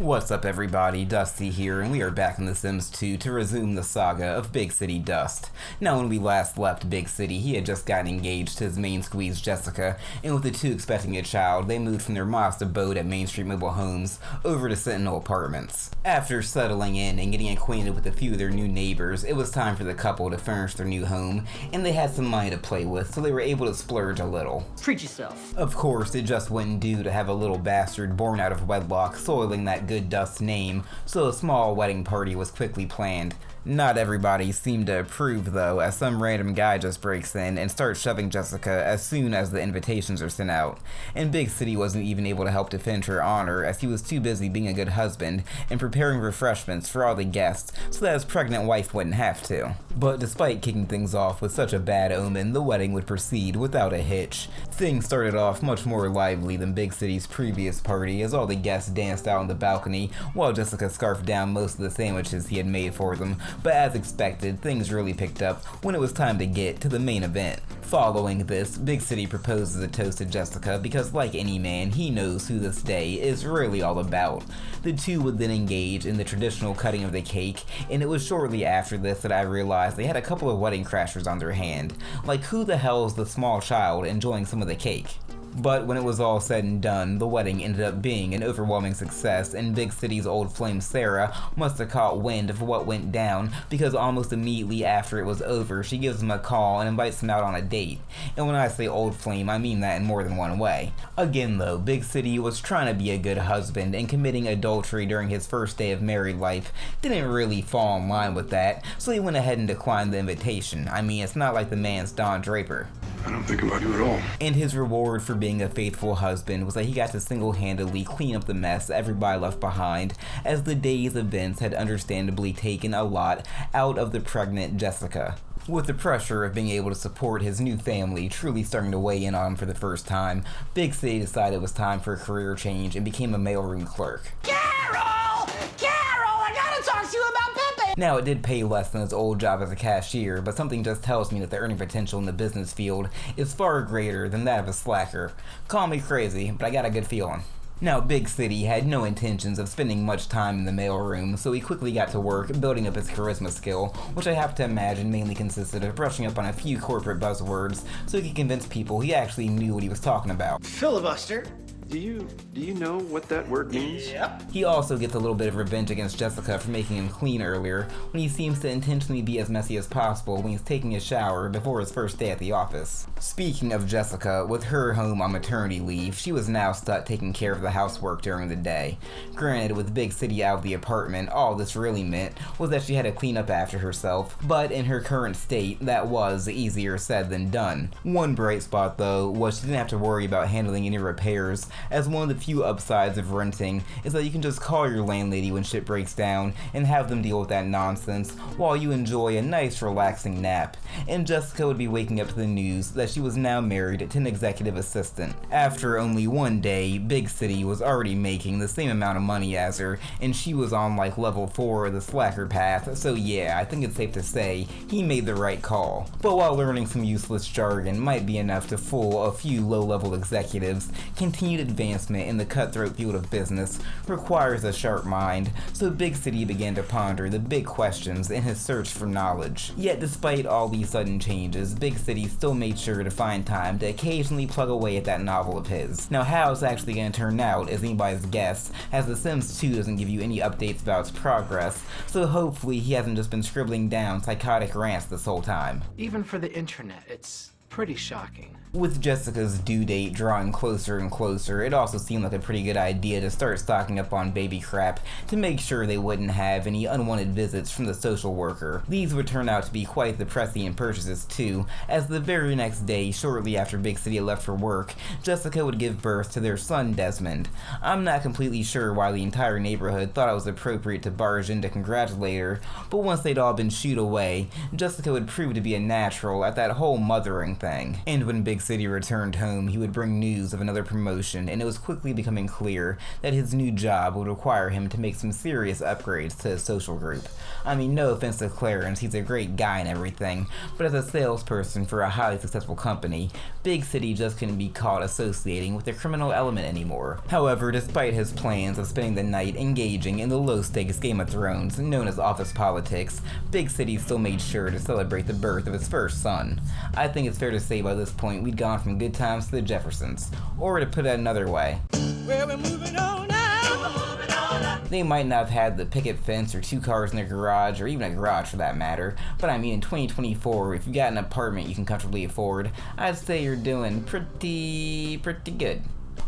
What's up everybody, Dusty here, and we are back in The Sims 2 to resume the saga of Big City Dust. Now when we last left Big City, he had just gotten engaged to his main squeeze Jessica, and with the two expecting a child, they moved from their modest abode at Main Street Mobile Homes over to Sentinel Apartments. After settling in and getting acquainted with a few of their new neighbors, it was time for the couple to furnish their new home, and they had some money to play with, so they were able to splurge a little. Treat yourself. Of course, it just wouldn't do to have a little bastard born out of wedlock soiling that good Dust's name, so a small wedding party was quickly planned. Not everybody seemed to approve though, as some random guy just breaks in and starts shoving Jessica as soon as the invitations are sent out. And Big City wasn't even able to help defend her honor, as he was too busy being a good husband and preparing refreshments for all the guests so that his pregnant wife wouldn't have to. But despite kicking things off with such a bad omen, the wedding would proceed without a hitch. Things started off much more lively than Big City's previous party, as all the guests danced out on the balcony while Jessica scarfed down most of the sandwiches he had made for them. But as expected, things really picked up when it was time to get to the main event. Following this, Big City proposes a toast to Jessica because, like any man, he knows who this day is really all about. The two would then engage in the traditional cutting of the cake, and it was shortly after this that I realized they had a couple of wedding crashers on their hand. Like, who the hell is the small child enjoying some of the cake? But when it was all said and done, the wedding ended up being an overwhelming success, and Big City's old flame Sarah must have caught wind of what went down, because almost immediately after it was over, she gives him a call and invites him out on a date. And when I say old flame, I mean that in more than one way. Again though, Big City was trying to be a good husband, and committing adultery during his first day of married life didn't really fall in line with that, so he went ahead and declined the invitation. I mean, it's not like the man's Don Draper. I don't think about you at all. And his reward for being a faithful husband was that he got to single-handedly clean up the mess everybody left behind, as the day's events had understandably taken a lot out of the pregnant Jessica. With the pressure of being able to support his new family truly starting to weigh in on him for the first time, Big City decided it was time for a career change and became a mailroom clerk. Carol! Carol, I gotta talk to you about Pepe! Now, it did pay less than his old job as a cashier, but something just tells me that the earning potential in the business field is far greater than that of a slacker. Call me crazy, but I got a good feeling. Now, Big City had no intentions of spending much time in the mailroom, so he quickly got to work building up his charisma skill, which I have to imagine mainly consisted of brushing up on a few corporate buzzwords so he could convince people he actually knew what he was talking about. Filibuster. Do you know what that word means? Yep. He also gets a little bit of revenge against Jessica for making him clean earlier, when he seems to intentionally be as messy as possible when he's taking a shower before his first day at the office. Speaking of Jessica, with her home on maternity leave, she was now stuck taking care of the housework during the day. Granted, with Big City out of the apartment, all this really meant was that she had to clean up after herself, but in her current state, that was easier said than done. One bright spot though was she didn't have to worry about handling any repairs, as one of the few upsides of renting is that you can just call your landlady when shit breaks down and have them deal with that nonsense while you enjoy a nice relaxing nap. And Jessica would be waking up to the news that she was now married to an executive assistant. After only one day, Big City was already making the same amount of money as her, and she was on like level 4 of the slacker path, so yeah, I think it's safe to say he made the right call. But while learning some useless jargon might be enough to fool a few low-level executives, continued advancement in the cutthroat field of business requires a sharp mind, so Big City began to ponder the big questions in his search for knowledge. Yet despite all these sudden changes, Big City still made sure to find time to occasionally plug away at that novel of his. Now how it's actually going to turn out is anybody's guess, as The Sims 2 doesn't give you any updates about its progress, so hopefully he hasn't just been scribbling down psychotic rants this whole time. Even for the internet, it's pretty shocking. With Jessica's due date drawing closer and closer, it also seemed like a pretty good idea to start stocking up on baby crap to make sure they wouldn't have any unwanted visits from the social worker. These would turn out to be quite the prescient purchases too, as the very next day, shortly after Big City left for work, Jessica would give birth to their son Desmond. I'm not completely sure why the entire neighborhood thought it was appropriate to barge in to congratulate her, but once they'd all been shooed away, Jessica would prove to be a natural at that whole mothering thing. And when Big City returned home, he would bring news of another promotion, and it was quickly becoming clear that his new job would require him to make some serious upgrades to his social group. I mean, no offense to Clarence, he's a great guy and everything, but as a salesperson for a highly successful company, Big City just couldn't be caught associating with the criminal element anymore. However, despite his plans of spending the night engaging in the low-stakes Game of Thrones known as office politics, Big City still made sure to celebrate the birth of his first son. I think it's fair to say by this point we'd gone from good times to the Jeffersons. Or to put it another way, Well, we're moving on now. they might not have had the picket fence or 2 cars in their garage, or even a garage for that matter, but I mean in 2024, if you got an apartment you can comfortably afford, I'd say you're doing pretty good.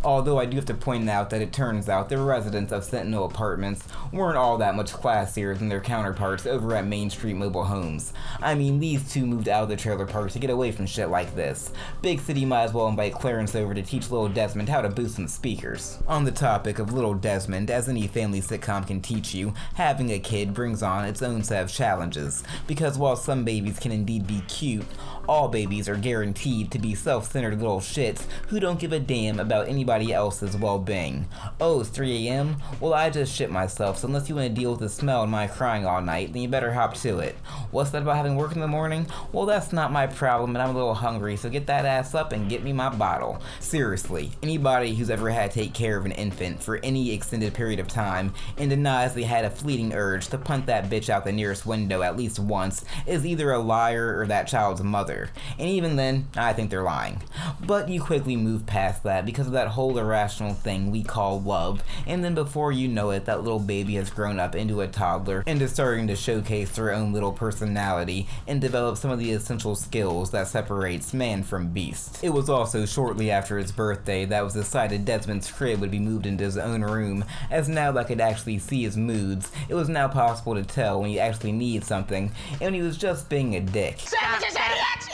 Although I do have to point out that it turns out the residents of Sentinel Apartments weren't all that much classier than their counterparts over at Main Street Mobile Homes. I mean, these two moved out of the trailer park to get away from shit like this. Big City might as well invite Clarence over to teach little Desmond how to boost some speakers. On the topic of little Desmond, as any family sitcom can teach you, having a kid brings on its own set of challenges, because while some babies can indeed be cute, all babies are guaranteed to be self-centered little shits who don't give a damn about anybody else's well-being. Oh, it's 3 a.m? Well, I just shit myself, so unless you want to deal with the smell and my crying all night, then you better hop to it. What's that about having work in the morning? Well, that's not my problem, and I'm a little hungry, so get that ass up and get me my bottle. Seriously, anybody who's ever had to take care of an infant for any extended period of time and denies they had a fleeting urge to punt that bitch out the nearest window at least once is either a liar or that child's mother. And even then, I think they're lying. But you quickly move past that because of that whole irrational thing we call love, and then before you know it, that little baby has grown up into a toddler and is starting to showcase their own little personality and develop some of the essential skills that separates man from beast. It was also shortly after his birthday that it was decided Desmond's crib would be moved into his own room, as now that I could actually see his moods, it was now possible to tell when he actually needs something and when he was just being a dick. Savages, idiots!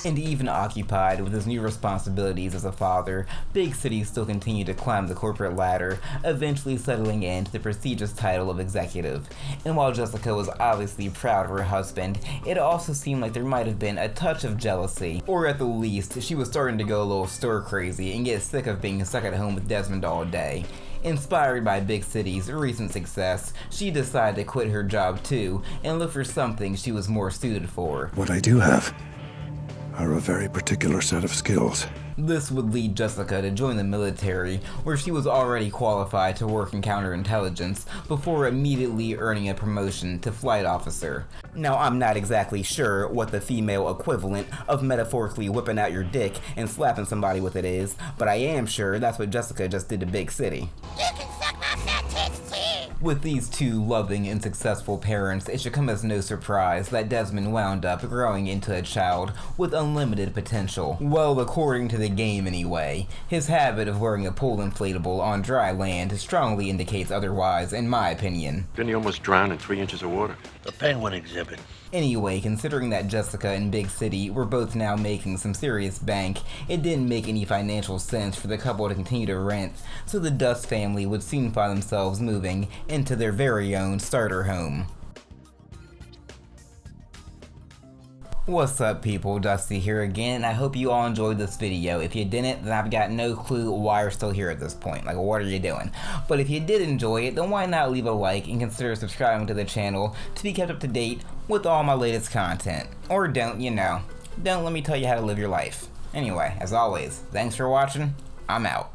And even occupied with his new responsibilities as a father, Big City still continued to climb the corporate ladder, eventually settling into the prestigious title of executive. And while Jessica was obviously proud of her husband, it also seemed like there might have been a touch of jealousy, or at the least, she was starting to go a little stir crazy and get sick of being stuck at home with Desmond all day. Inspired by Big City's recent success, she decided to quit her job too and look for something she was more suited for. What I do have are a very particular set of skills. This would lead Jessica to join the military, where she was already qualified to work in counterintelligence before immediately earning a promotion to flight officer. Now, I'm not exactly sure what the female equivalent of metaphorically whipping out your dick and slapping somebody with it is, but I am sure that's what Jessica just did to Big City. You can suck my fat tits too! With these two loving and successful parents, it should come as no surprise that Desmond wound up growing into a child with unlimited potential. Well, according to the game anyway. His habit of wearing a pool inflatable on dry land strongly indicates otherwise, in my opinion. Then he almost drowned in 3 inches of water. The penguin exhibit. Anyway, considering that Jessica and Big City were both now making some serious bank, it didn't make any financial sense for the couple to continue to rent, so the Dust family would soon find themselves moving into their very own starter home. What's up people, Dusty here again. I hope you all enjoyed this video. If you didn't, then I've got no clue why you're still here at this point. Like, what are you doing? But if you did enjoy it, then why not leave a like and consider subscribing to the channel to be kept up to date with all my latest content. Or don't, you know. Don't let me tell you how to live your life. Anyway, as always, thanks for watching. I'm out.